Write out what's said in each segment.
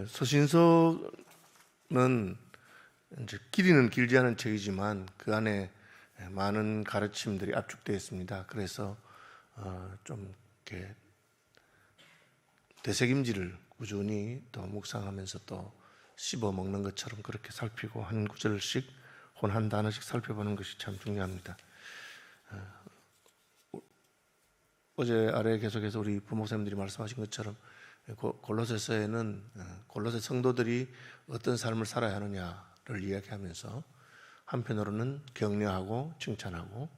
서신서는 이제 길이는 길지 않은 책이지만 그 안에 많은 가르침들이 압축되어 있습니다. 그래서 좀 이렇게 되새김질을 꾸준히 또 묵상하면서 또 씹어 먹는 것처럼 그렇게 살피고 한 구절씩 혹은 한 단어씩 살펴보는 것이 참 중요합니다. 어제 아래 계속해서 우리 부목사님들이 말씀하신 것처럼 골로새서에는 골로새 성도들이 어떤 삶을 살아야 하느냐를 이야기하면서 한편으로는 격려하고 칭찬하고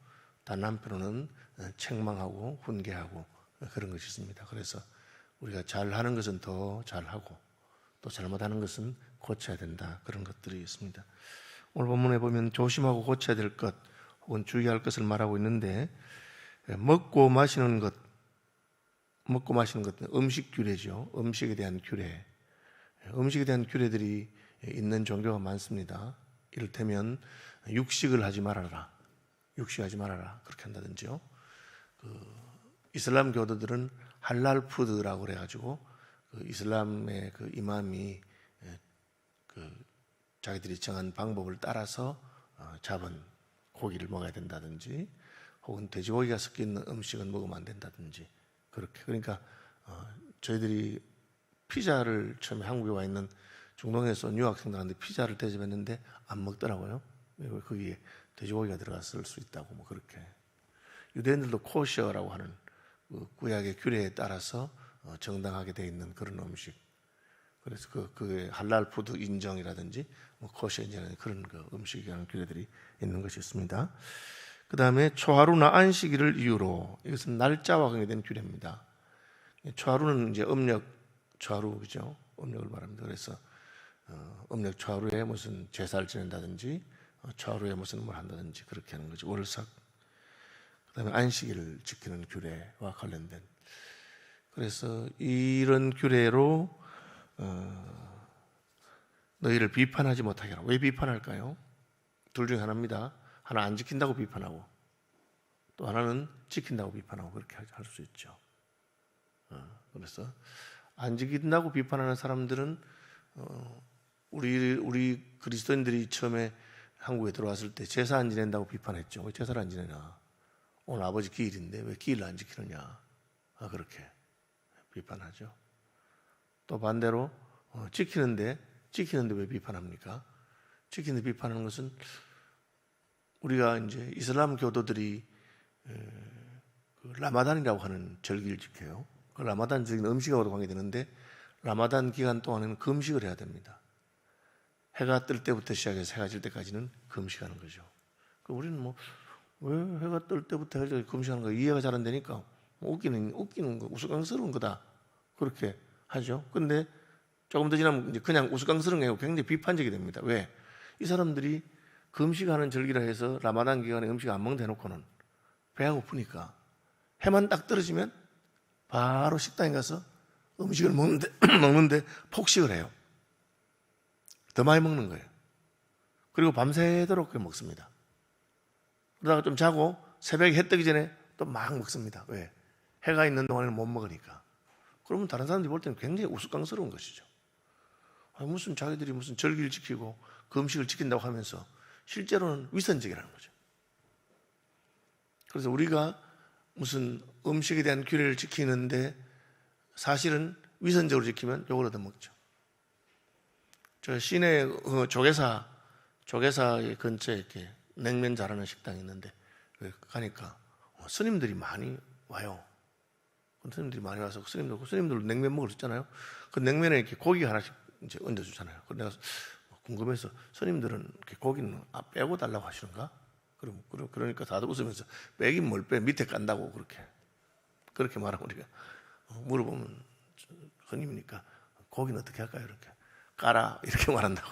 다른 한편으로는 책망하고 훈계하고 그런 것이 있습니다. 그래서 우리가 잘하는 것은 더 잘하고 또 잘못하는 것은 고쳐야 된다, 그런 것들이 있습니다. 오늘 본문에 보면 조심하고 고쳐야 될 것 혹은 주의할 것을 말하고 있는데, 먹고 마시는 것 음식 규례죠. 음식에 대한 규례, 음식에 대한 규례들이 있는 종교가 많습니다. 이를테면 육식을 하지 말아라, 육식하지 말아라 그렇게 한다든지요. 이슬람 교도들은 할랄 푸드라고 그래가지고 이슬람의 이마미 자기들이 정한 방법을 따라서 잡은 고기를 먹어야 된다든지, 혹은 돼지고기가 섞여 있는 음식은 먹으면 안 된다든지, 그렇게. 그러니까 저희들이 피자를 처음에 한국에 와 있는 중동에서 온 유학생들한테 피자를 대접했는데 안 먹더라고요. 거기에 돼지고기가 들어갔을 수 있다고 뭐 그렇게. 유대인들도 코셔라고 하는 구약의 규례에 따라서 정당하게 되어 있는 그런 음식. 그래서 그 할랄 푸드 인정이라든지 뭐 코셔 인정이라든지 그런 음식이라는 규례들이 있는 것이 있습니다. 그 다음에 초하루나 안식일을 이유로, 이것은 날짜와 관계된 규례입니다. 초하루는 이제 음력 초하루, 그죠? 음력을 말합니다. 그래서 음력 초하루에 무슨 제사를 지낸다든지 초하루에 무슨 뭘 한다든지 그렇게 하는 거죠. 월삭. 그 다음에 안식일을 지키는 규례와 관련된. 그래서 이런 규례로 너희를 비판하지 못하게 하라. 왜 비판할까요? 둘 중에 하나입니다. 하나 안 지킨다고 비판하고, 또 하나는 지킨다고 비판하고, 그렇게 할 수 있죠. 그래서 안 지킨다고 비판하는 사람들은 우리 그리스도인들이 처음에 한국에 들어왔을 때 제사 안 지낸다고 비판했죠. 왜 제사를 안 지내냐? 오늘 아버지 기일인데 왜 기일을 안 지키느냐? 그렇게 비판하죠. 또 반대로 지키는데 왜 비판합니까? 지키는데 비판하는 것은, 우리가 이제 이슬람 교도들이 라마단이라고 하는 절기를 지켜요. 그 라마단 절기는 음식하고도 관계되는데 라마단 기간 동안에는 금식을 해야 됩니다. 해가 뜰 때부터 시작해서 해가 질 때까지는 금식하는 거죠. 우리는 뭐 왜 해가 뜰 때부터 해가 질 때까지 금식하는 거 이해가 잘 안 되니까 웃기는 거, 우스꽝스러운 거다 그렇게 하죠. 근데 조금 더 지나면 이제 그냥 우스꽝스러운 게 아니고 굉장히 비판적이 됩니다. 왜? 이 사람들이 금식하는 절기라 해서 라마단 기간에 음식 안 먹는데 해놓고는 배가 고프니까 해만 딱 떨어지면 바로 식당에 가서 음식을 먹는데 폭식을 해요. 더 많이 먹는 거예요. 그리고 밤새도록 먹습니다. 그러다가 좀 자고 새벽에 해 뜨기 전에 또 막 먹습니다. 왜? 해가 있는 동안에는 못 먹으니까. 그러면 다른 사람들이 볼 때는 굉장히 우스꽝스러운 것이죠. 무슨 자기들이 무슨 절기를 지키고 그 음식을 지킨다고 하면서 실제로는 위선적이라는 거죠. 그래서 우리가 무슨 음식에 대한 규례를 지키는데 사실은 위선적으로 지키면 욕을 얻어먹죠. 저 시내 조계사의 근처에 이렇게 냉면 잘하는 식당이 있는데 가니까 스님들이 많이 와요. 스님들이 많이 와서 스님들 냉면 먹을 수 있잖아요. 그 냉면에 이렇게 고기 하나씩 이제 얹어주잖아요. 그래서 내가 궁금해서, 스님들은 이렇게 고기는 빼고 달라고 하시는가? 그러니까 다들 웃으면서 빼긴 뭘 빼, 밑에 깐다고 그렇게 말하고, 우리가 물어보면 스님이니까 고기는 어떻게 할까요? 이렇게 까라 이렇게 말한다고.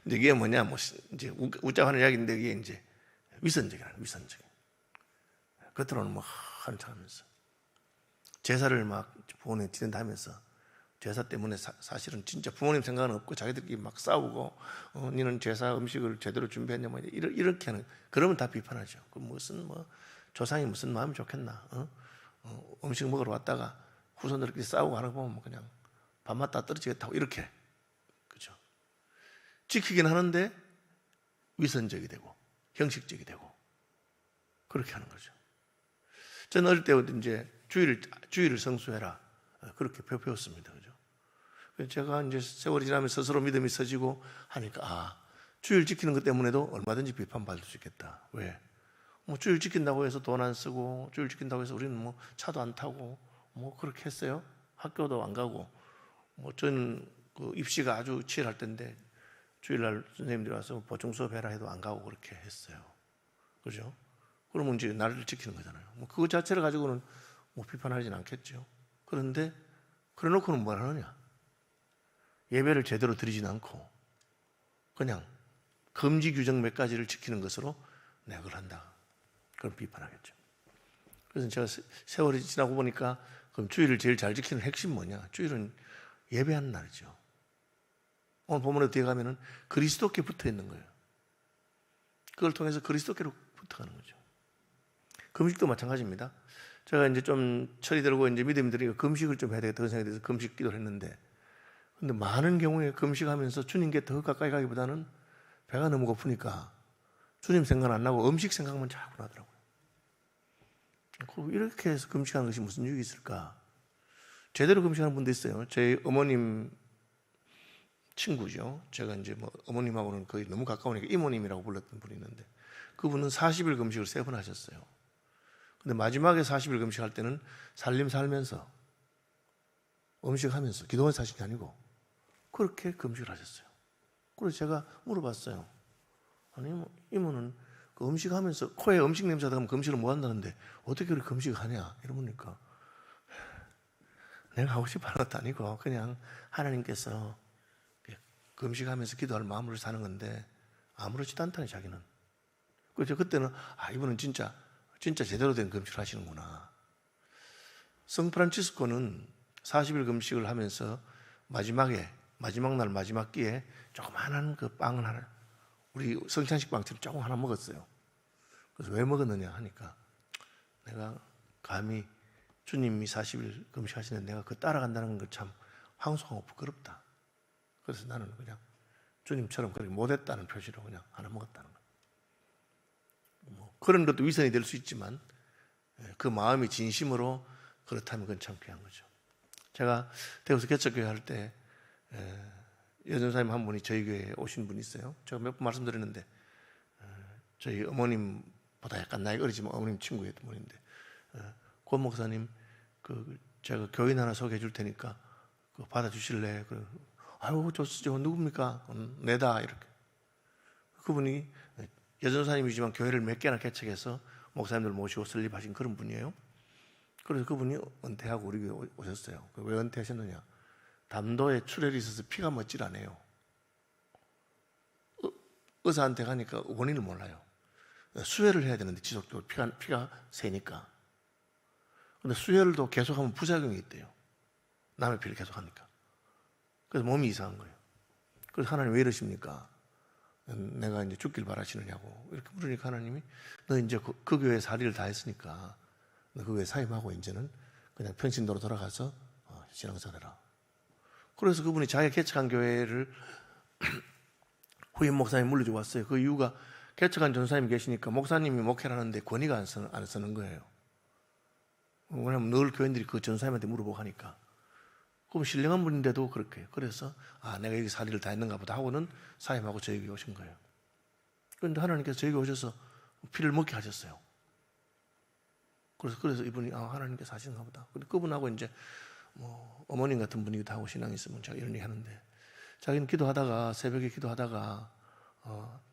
이제 이게 뭐냐, 뭐 이제 웃자고 하는 이야기인데 이게 이제 위선적이라는, 위선적. 겉으로는 뭐 한참 하면서 제사를 막 부모님 지낸다 하면서 제사 때문에 사실은 진짜 부모님 생각은 없고 자기들끼리 막 싸우고, 니는 제사 음식을 제대로 준비했냐, 뭐 이렇게 하는. 그러면 다 비판하죠. 그 무슨 조상이 무슨 마음이 좋겠나? 음식 먹으러 왔다가 후손들끼리 싸우고 하는 거 보면 그냥 밥맛 다 떨어지겠다고 이렇게 지키긴 하는데 위선적이 되고 형식적이 되고 그렇게 하는 거죠. 저는 어릴 때부터 이제 주의를 성수해라 그렇게 배웠습니다. 그죠? 제가 이제 세월이 지나면서 스스로 믿음이 서지고 하니까 주의를 지키는 것 때문에도 얼마든지 비판받을 수 있겠다. 왜? 뭐 주의를 지킨다고 해서 돈 안 쓰고 주의를 지킨다고 해서 우리는 뭐 차도 안 타고 뭐 그렇게 했어요. 학교도 안 가고 뭐 저는 그 입시가 아주 치열할 때인데 주일날 선생님들이 와서 보충 수업 해라 해도 안 가고 그렇게 했어요. 그죠? 그러면 이제 나를 지키는 거잖아요. 뭐 그거 자체를 가지고는 뭐 비판하진 않겠죠. 그런데 그래 놓고는 뭘 하느냐? 예배를 제대로 드리진 않고 그냥 금지 규정 몇 가지를 지키는 것으로 내가 그걸 한다. 그럼 비판하겠죠. 그래서 제가 세월이 지나고 보니까 그럼 주일을 제일 잘 지키는 핵심 뭐냐? 주일은 예배하는 날이죠. 오늘 본문에 뒤에 가면은 그리스도께 붙어 있는 거예요. 그걸 통해서 그리스도께로 붙어가는 거죠. 금식도 마찬가지입니다. 제가 이제 좀 철이 들고 이제 믿음이 들으니까 금식을 좀 해야 되겠다 그런 생각이 들어서 금식 기도를 했는데 근데 많은 경우에 금식하면서 주님께 더 가까이 가기보다는 배가 너무 고프니까 주님 생각 안 나고 음식 생각만 자꾸 나더라고요. 이렇게 해서 금식하는 것이 무슨 유익이 있을까? 제대로 금식하는 분도 있어요. 제 어머님 친구죠. 제가 이제 뭐 어머님하고는 거의 너무 가까우니까 이모님이라고 불렀던 분이 있는데 그분은 40일 금식을 3번 하셨어요. 근데 마지막에 40일 금식할 때는 살림 살면서 음식하면서 기도하면서 하신 게 아니고 그렇게 금식을 하셨어요. 그래서 제가 물어봤어요. 아니 이모는 그 음식하면서 코에 음식 냄새 나면 금식을 못 한다는데 어떻게 그렇게 금식을 하냐 이러니까 내가 하고 싶어 하는 것도 아니고 그냥 하나님께서 금식하면서 기도할 마음으로 사는 건데 아무렇지도 않다니 자기는. 그래서 그때는 이분은 진짜 제대로 된 금식을 하시는구나. 성프란치스코는 40일 금식을 하면서 마지막 날 마지막 끼에 조그마한 그 빵을 하나 우리 성찬식 빵처럼 조금 하나 먹었어요. 그래서 왜 먹었느냐 하니까 내가 감히 주님이 40일 금식하시는데 내가 그 따라간다는 거 참 황송하고 부끄럽다. 그래서 나는 그냥 주님처럼 그렇게 못했다는 표시로 그냥 하나 먹었다는 거예요. 뭐 그런 것도 위선이 될 수 있지만 그 마음이 진심으로 그렇다면 그건 참 귀한 거죠. 제가 대구에서 개척교회 할 때 여전사님 한 분이 저희 교회에 오신 분이 있어요. 제가 몇 번 말씀드렸는데 저희 어머님보다 약간 나이가 어리지만 어머님 친구였던 분인데 권 목사님 제가 교인 하나 소개해 줄 테니까 받아주실래? 아유 좋죠. 누굽니까? 내다 이렇게. 그분이 여전사님이지만 교회를 몇 개나 개척해서 목사님들 모시고 설립하신 그런 분이에요. 그래서 그분이 은퇴하고 우리 교회 오셨어요. 왜 은퇴하셨느냐? 담도에 출혈이 있어서 피가 멎질 않아요. 의사한테 가니까 원인을 몰라요. 수혈을 해야 되는데 지속적으로 피가 새니까. 근데 수혈도 계속하면 부작용이 있대요. 남의 피를 계속하니까. 그래서 몸이 이상한 거예요. 그래서 하나님 왜 이러십니까? 내가 이제 죽길 바라시느냐고 이렇게 물으니까 하나님이 너 이제 그 교회 살이를 다 했으니까 너 그 교회 사임하고 이제는 그냥 평신도로 돌아가서 신앙생활 해라. 그래서 그분이 자기가 개척한 교회를 후임 목사님 물려주고 왔어요. 그 이유가 개척한 전사님이 계시니까 목사님이 목회를 하는데 권위가 안 쓰는 거예요. 왜냐하면 늘 교인들이 그 전사님한테 물어보고 하니까. 그럼 신령한 분인데도 그렇게. 그래서 내가 여기 살이를 다 했는가 보다 하고는 사임하고 저희 교회 오신 거예요. 그런데 하나님께서 저희 교회 오셔서 피를 먹게 하셨어요. 그래서 이분이 하나님께서 하시는가 보다. 근데 그분하고 이제 뭐 어머님 같은 분이기도 하고 신앙이 있으면 제가 이런 얘기 하는데 자기는 기도하다가 새벽에 기도하다가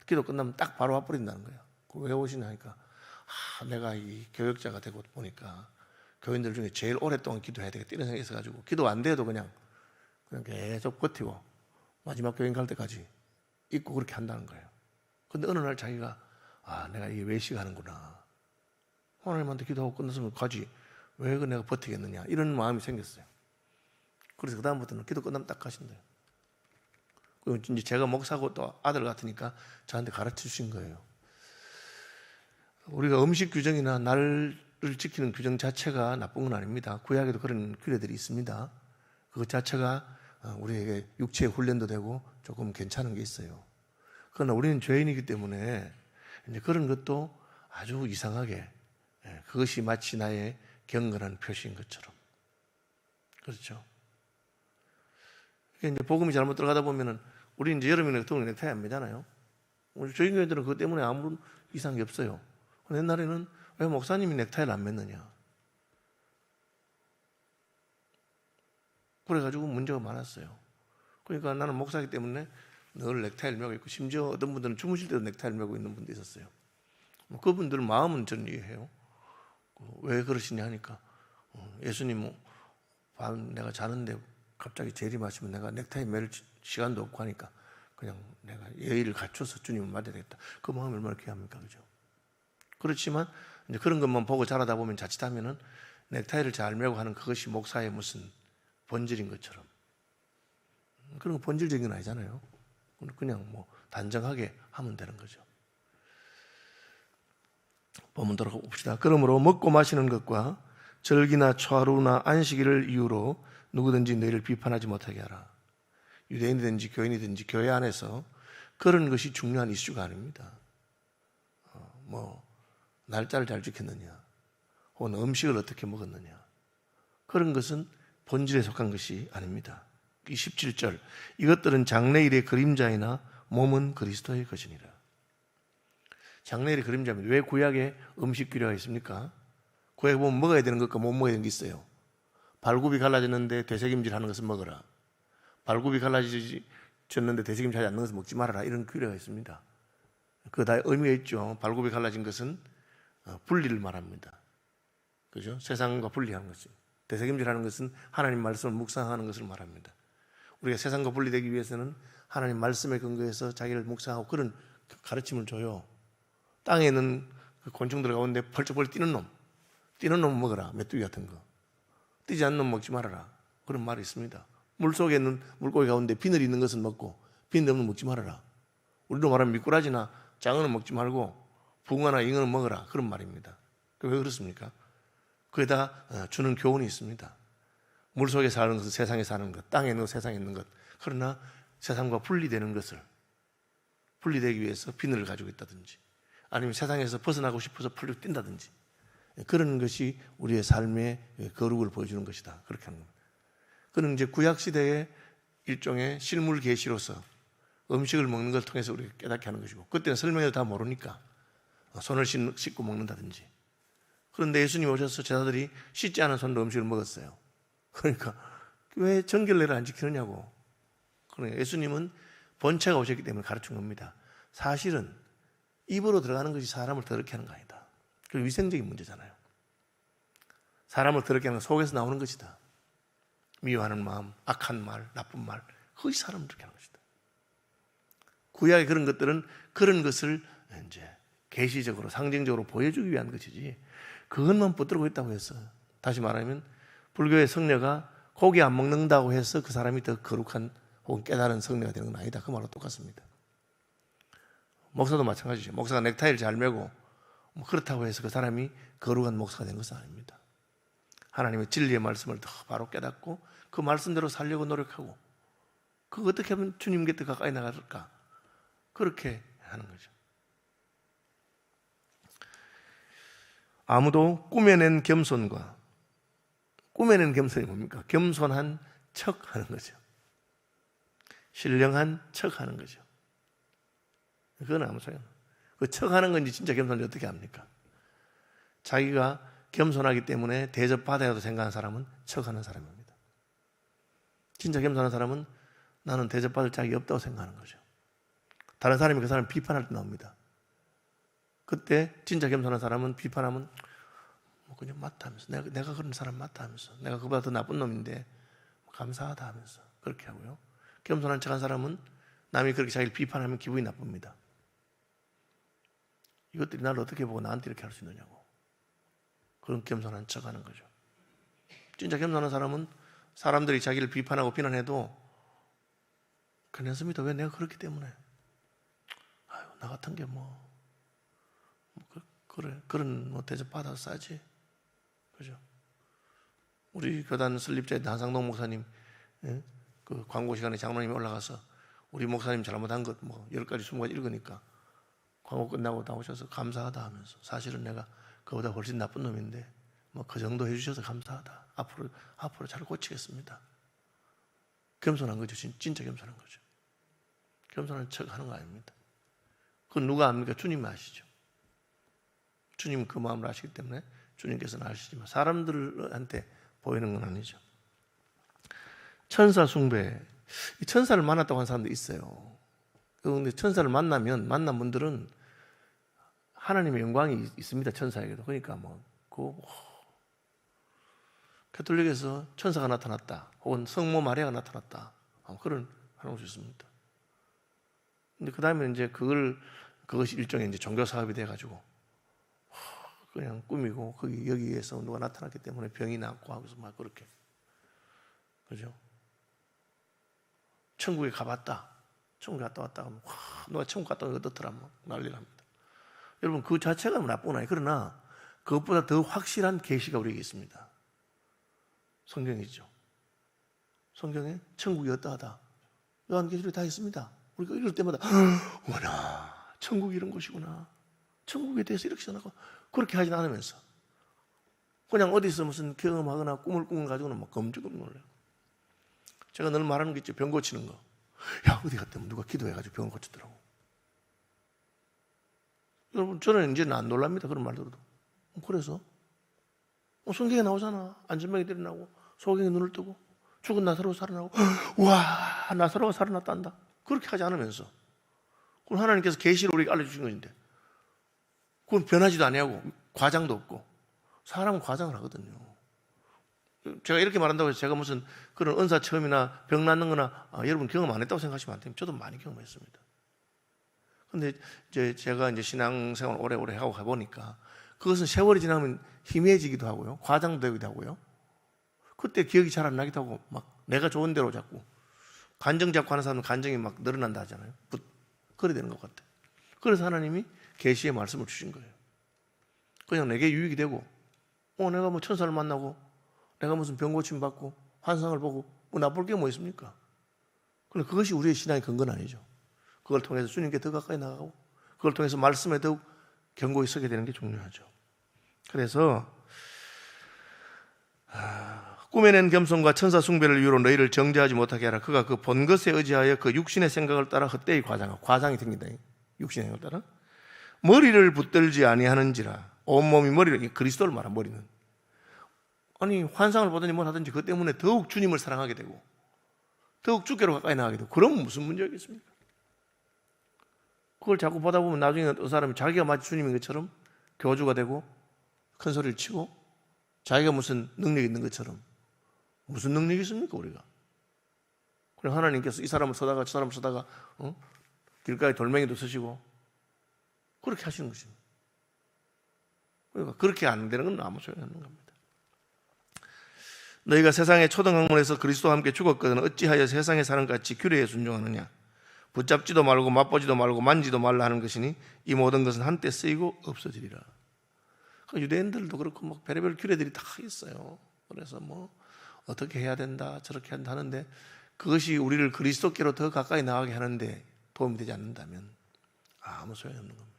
기도 끝나면 딱 바로 와버린다는 거예요. 왜 오시냐 하니까 내가 이 교역자가 되고 보니까 교인들 중에 제일 오랫동안 기도해야 되겠다 이런 생각이 있어가지고 기도 안 돼도 그냥 계속 버티고 마지막 교인 갈 때까지 있고 그렇게 한다는 거예요. 근데 어느 날 자기가 내가 이게 외식하는구나. 하나님한테 기도하고 끝났으면 가지. 왜 내가 버티겠느냐 이런 마음이 생겼어요. 그래서 그 다음부터는 기도 끝나면 딱 가신대요. 그리고 이제 제가 목사고 또 아들 같으니까 저한테 가르쳐 주신 거예요. 우리가 음식 규정이나 날을 지키는 규정 자체가 나쁜 건 아닙니다. 구약에도 그런 규례들이 있습니다. 그것 자체가 우리에게 육체의 훈련도 되고 조금 괜찮은 게 있어요. 그러나 우리는 죄인이기 때문에 이제 그런 것도 아주 이상하게 그것이 마치 나의 경건한 표시인 것처럼. 그렇죠. 이제 복음이 잘못 들어가다 보면은 우리 이제 여름이나 겨울에 넥타이 안 매잖아요. 저희 교회들은 그것 때문에 아무런 이상이 없어요. 옛날에는 왜 목사님이 넥타이를 안 맸느냐. 그래가지고 문제가 많았어요. 그러니까 나는 목사이기 때문에 늘 넥타이를 매고 있고, 심지어 어떤 분들은 주무실 때도 넥타이를 매고 있는 분도 있었어요. 그분들 마음은 저는 이해해요. 왜 그러시냐 하니까 예수님 밤 내가 자는데 갑자기 재림하시면 내가 넥타이 맬 시간도 없고 하니까 그냥 내가 예의를 갖춰서 주님을 맞아야 되겠다. 그 마음이 얼마나 귀합니까, 그죠? 그렇지만 이제 그런 것만 보고 자라다 보면 자칫하면은 넥타이를 잘 매고 하는 그것이 목사의 무슨 본질인 것처럼. 그런 거 본질적인 건 아니잖아요. 그냥 뭐 단정하게 하면 되는 거죠. 본문 돌아가 봅시다. 그러므로 먹고 마시는 것과 절기나 초하루나 안식일을 이유로 누구든지 너희를 비판하지 못하게 하라. 유대인이든지 교인이든지 교회 안에서 그런 것이 중요한 이슈가 아닙니다. 날짜를 잘 지켰느냐, 혹은 음식을 어떻게 먹었느냐, 그런 것은 본질에 속한 것이 아닙니다. 17절, 이것들은 장래일의 그림자이나 몸은 그리스도의 것이니라. 장래일의 그림자입니다. 왜 구약에 음식 규례가 있습니까? 구약에 보면 먹어야 되는 것과 못 먹어야 되는 게 있어요. 발굽이 갈라졌는데 되새김질하는 것은 먹어라. 발굽이 갈라졌는데 되새김질하지 않는 것은 먹지 말아라. 이런 규례가 있습니다. 그거 다 의미가 있죠. 발굽이 갈라진 것은 분리를 말합니다. 그죠? 세상과 분리하는 것이. 되새김질하는 것은 하나님 말씀을 묵상하는 것을 말합니다. 우리가 세상과 분리되기 위해서는 하나님 말씀에 근거해서 자기를 묵상하고 그런 가르침을 줘요. 땅에 있는 그 곤충들 가운데 펄쩍펄쩍 뛰는 놈 먹어라. 메뚜기 같은 거. 뛰지 않는 놈 먹지 말아라. 그런 말이 있습니다. 물속에 있는 물고기 가운데 비늘이 있는 것은 먹고 비늘 없는 건 먹지 말아라. 우리로 말하면 미꾸라지나 장어는 먹지 말고 붕어나 잉어는 먹어라. 그런 말입니다. 왜 그렇습니까? 그에다 주는 교훈이 있습니다. 물속에 사는 것은 세상에 사는 것, 땅에 있는 것, 세상에 있는 것. 그러나 세상과 분리되는 것을 분리되기 위해서 비늘을 가지고 있다든지 아니면 세상에서 벗어나고 싶어서 풀려 뛴다든지 그런 것이 우리의 삶의 거룩을 보여주는 것이다. 그렇게 하는 겁니다. 그는 이제 구약시대의 일종의 실물 계시로서 음식을 먹는 걸 통해서 우리가 깨닫게 하는 것이고, 그때는 설명해도 다 모르니까 손을 씻고 먹는다든지. 그런데 예수님 오셔서 제자들이 씻지 않은 손으로 음식을 먹었어요. 그러니까 왜 정결례를 안 지키느냐고. 그러니까 예수님은 본체가 오셨기 때문에 가르친 겁니다. 사실은 입으로 들어가는 것이 사람을 더럽게 하는 거 아니다. 그리고 위생적인 문제잖아요. 사람을 더럽게 하는 건 속에서 나오는 것이다. 미워하는 마음, 악한 말, 나쁜 말, 그것이 사람을 더럽게 하는 것이다. 구약의 그런 것들은 그런 것을 이제 계시적으로 상징적으로 보여주기 위한 것이지 그것만 붙들고 있다고 해서, 다시 말하면 불교의 성녀가 고기 안 먹는다고 해서 그 사람이 더 거룩한 혹은 깨달은 성녀가 되는 건 아니다. 그 말과 똑같습니다. 목사도 마찬가지죠. 목사가 넥타이를 잘 매고 그렇다고 해서 그 사람이 거룩한 목사가 되는 것은 아닙니다. 하나님의 진리의 말씀을 더 바로 깨닫고 그 말씀대로 살려고 노력하고, 그거 어떻게 하면 주님 곁에 가까이 나갈까? 그렇게 하는 거죠. 아무도 꾸며낸 겸손과, 꾸며낸 겸손이 뭡니까? 겸손한 척 하는 거죠. 신령한 척 하는 거죠. 그건 아무 소용 없어요. 그 척 하는 건지 진짜 겸손인지 어떻게 합니까? 자기가 겸손하기 때문에 대접받아야도 생각하는 사람은 척하는 사람입니다. 진짜 겸손한 사람은 나는 대접받을 자격이 없다고 생각하는 거죠. 다른 사람이 그 사람을 비판할 때 나옵니다. 그때 진짜 겸손한 사람은 비판하면 그냥 맞다 하면서, 내가 그런 사람 맞다 하면서, 내가 그보다 더 나쁜 놈인데 감사하다 하면서 그렇게 하고요. 겸손한 척한 사람은 남이 그렇게 자기를 비판하면 기분이 나쁩니다. 이것들이 나를 어떻게 보고 나한테 이렇게 할 수 있느냐고. 그런 겸손한 척하는 거죠. 진짜 겸손한 사람은 사람들이 자기를 비판하고 비난해도 괜찮습니다. 왜? 내가 그렇기 때문에. 아유, 나 같은 게 그런 대접 받아서 싸지. 그죠? 우리 교단 설립자의 한상동 목사님, 그 광고 시간에 장로님이 올라가서 우리 목사님 잘못한 것 뭐 10가지 20가지 읽으니까 광고 끝나고 나오셔서 감사하다 하면서 사실은 내가 그보다 훨씬 나쁜 놈인데 뭐 그 정도 해주셔서 감사하다. 앞으로 잘 고치겠습니다. 겸손한 거죠. 진짜 겸손한 거죠. 겸손한 척 하는 거 아닙니다. 그건 누가 압니까? 주님이 아시죠. 주님은 그 마음을 아시기 때문에 주님께서는 아시지만 사람들한테 보이는 건 아니죠. 천사 숭배. 이 천사를 만났다고 하는 사람도 있어요. 그런데 천사를 만난 분들은 하나님의 영광이 있습니다. 천사에게도. 그러니까 가톨릭에서 천사가 나타났다. 혹은 성모 마리아가 나타났다. 그런 하는 것이 있습니다. 근데 그 다음에 이제 그것이 일종의 이제 종교 사업이 돼가지고 그냥 꾸미고 여기에서 누가 나타났기 때문에 병이 낫고 하고서 막 그렇게. 그죠? 천국에 가봤다. 천국에 갔다 왔다 하면 누가 천국 갔다 오면 어떻더라 막 난리를 합니다. 여러분 그 자체가 나쁜 건 아니에요. 그러나 그것보다 더 확실한 계시가 우리에게 있습니다. 성경이죠. 성경에 천국이 어떠하다. 요한계시록에 다 있습니다. 우리가 읽을 때마다 어머나 천국이 이런 곳이구나. 천국에 대해서 이렇게 생각하고 그렇게 하진 않으면서 그냥 어디서 무슨 경험하거나 꿈을 꾸는 가지고는 막 검증을 놀래요. 제가 늘 말하는 게 있죠. 병 고치는 거. 야 어디 갔더니 누가 기도해가지고 병을 고쳤더라고. 여러분 저는 이제는 안 놀랍니다. 그런 말 들어도. 그래서 성경에 나오잖아. 안전병이 일어나고 소경이 눈을 뜨고 죽은 나사로가 살아나고 와 나사로가 살아났단다. 그렇게 하지 않으면서 그건 하나님께서 계시를 우리에게 알려주신 것인데 그건 변하지도 아니하고 과장도 없고 사람은 과장을 하거든요. 제가 이렇게 말한다고 해서 제가 무슨 그런 은사 체험이나 병 낫는 거나 여러분 경험 안 했다고 생각하시면 안 됩니다. 저도 많이 경험했습니다. 근데 이제 제가 이제 신앙생활 오래오래 하고 가보니까 그것은 세월이 지나면 희미해지기도 하고요. 과장되기도 하고요. 그때 기억이 잘 안 나기도 하고 막 내가 좋은 대로 자꾸 간정 잡고 하는 사람은 간정이 막 늘어난다 하잖아요. 그래 되는 것 같아요. 그래서 하나님이 계시의 말씀을 주신 거예요. 그냥 내게 유익이 되고 내가 뭐 천사를 만나고 내가 무슨 병 고침 받고 환상을 보고 뭐 나쁠 게 뭐 있습니까? 그런데 그것이 우리의 신앙의 근거는 아니죠. 그걸 통해서 주님께 더 가까이 나가고 그걸 통해서 말씀에 더욱 견고히 서게 되는 게 중요하죠. 그래서 꿈에낸 겸손과 천사 숭배를 이유로 너희를 정죄하지 못하게 하라. 그가 그 본 것에 의지하여 그 육신의 생각을 따라 헛되이 과장이 생긴다. 육신의 생각을 따라 머리를 붙들지 아니하는지라. 온몸이 머리를, 그리스도를 말한 머리는. 아니 환상을 보더니 뭘 하든지 그것 때문에 더욱 주님을 사랑하게 되고 더욱 주께로 가까이 나가게 되고 그럼 무슨 문제가 있겠습니까? 그걸 자꾸 보다 보면 나중에 어떤 사람이 자기가 마치 주님인 것처럼 교주가 되고 큰 소리를 치고 자기가 무슨 능력이 있는 것처럼 무슨 능력이 있습니까 우리가? 그럼 하나님께서 이 사람을 서다가 저 사람을 서다가 길가에 돌멩이도 쓰시고 그렇게 하시는 것입니다. 그러니까 그렇게 안 되는 건 아무 소용이 없는 겁니다. 너희가 세상의 초등학문에서 그리스도와 함께 죽었거든 어찌하여 세상에 사는 같이 규례에 순종하느냐. 붙잡지도 말고 맛보지도 말고 만지도 말라 하는 것이니 이 모든 것은 한때 쓰이고 없어지리라. 유대인들도 그렇고 뭐 별의별 규례들이 다 있어요. 그래서 뭐 어떻게 해야 된다 저렇게 한다 하는데 그것이 우리를 그리스도께로 더 가까이 나가게 하는데 도움이 되지 않는다면 아무 소용이 없는 겁니다.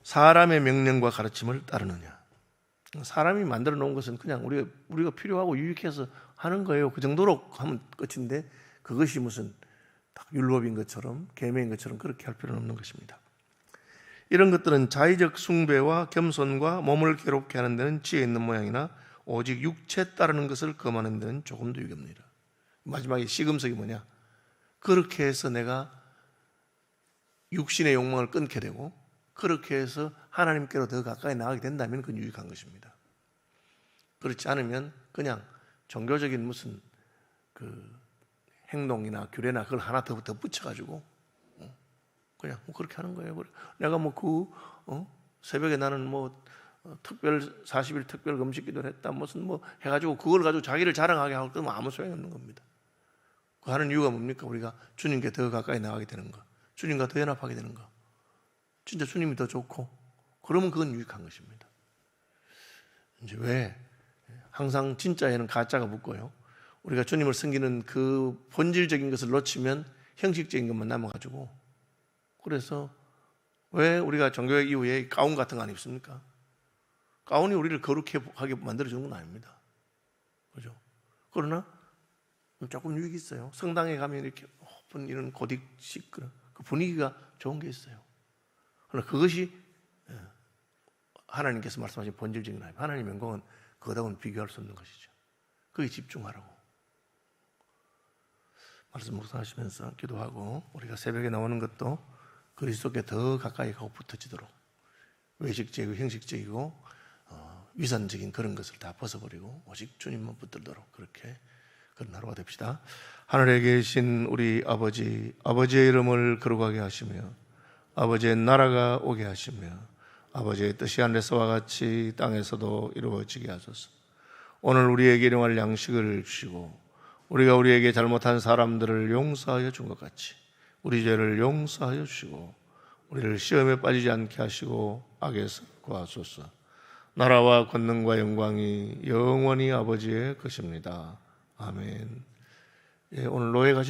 사람의 명령과 가르침을 따르느냐. 사람이 만들어 놓은 것은 그냥 우리가 필요하고 유익해서 하는 거예요. 그 정도로 하면 끝인데 그것이 무슨 율법인 것처럼 계명인 것처럼 그렇게 할 필요는 없는 것입니다. 이런 것들은 자의적 숭배와 겸손과 몸을 괴롭게 하는 데는 지혜 있는 모양이나 오직 육체 따르는 것을 금하는 데는 조금도 유익 없느니라. 마지막에 시금석이 뭐냐. 그렇게 해서 내가 육신의 욕망을 끊게 되고 그렇게 해서 하나님께로 더 가까이 나가게 된다면 그건 유익한 것입니다. 그렇지 않으면 그냥 종교적인 무슨 행동이나 규례나 그걸 하나 더 붙여가지고 그냥 그렇게 하는 거예요. 내가 새벽에 나는 특별 40일 특별 금식 기도를 했다 무슨 해가지고 그걸 가지고 자기를 자랑하게 하고 그러면 아무 소용이 없는 겁니다. 그 하는 이유가 뭡니까? 우리가 주님께 더 가까이 나가게 되는 거, 주님과 더 연합하게 되는 거. 진짜 주님이 더 좋고 그러면 그건 유익한 것입니다. 이제 왜 항상 진짜에는 가짜가 붙고요. 우리가 주님을 섬기는 그 본질적인 것을 놓치면 형식적인 것만 남아가지고, 그래서 왜 우리가 종교의 이후에 가운 같은 거 안 입습니까? 가운이 우리를 거룩하게 만들어주는 건 아닙니다. 그죠? 그러나 조금 유익이 있어요. 성당에 가면 이렇게 오픈 이런 고딕식 그 분위기가 좋은 게 있어요. 그러나 그것이 하나님께서 말씀하신 본질적인 하나님, 하나님의 영광은 그거하고는 비교할 수 없는 것이죠. 거기에 집중하라고. 말씀 묵상하시면서 기도하고, 우리가 새벽에 나오는 것도 그리스도께 더 가까이 가고 붙어지도록 외식적이고 형식적이고 위선적인 그런 것을 다 벗어버리고 오직 주님만 붙들도록 그렇게 그런 하루가 됩시다. 하늘에 계신 우리 아버지, 아버지의 이름을 거룩하게 하시며 아버지의 나라가 오게 하시며 아버지의 뜻이 하늘에서와 같이 땅에서도 이루어지게 하소서. 오늘 우리에게 일용할 양식을 주시고 우리가 우리에게 잘못한 사람들을 용서하여 준 것 같이 우리 죄를 용서하여 주시고 우리를 시험에 빠지지 않게 하시고 악에서 구하소서. 나라와 권능과 영광이 영원히 아버지의 것입니다. 아멘. 오늘 노예 가시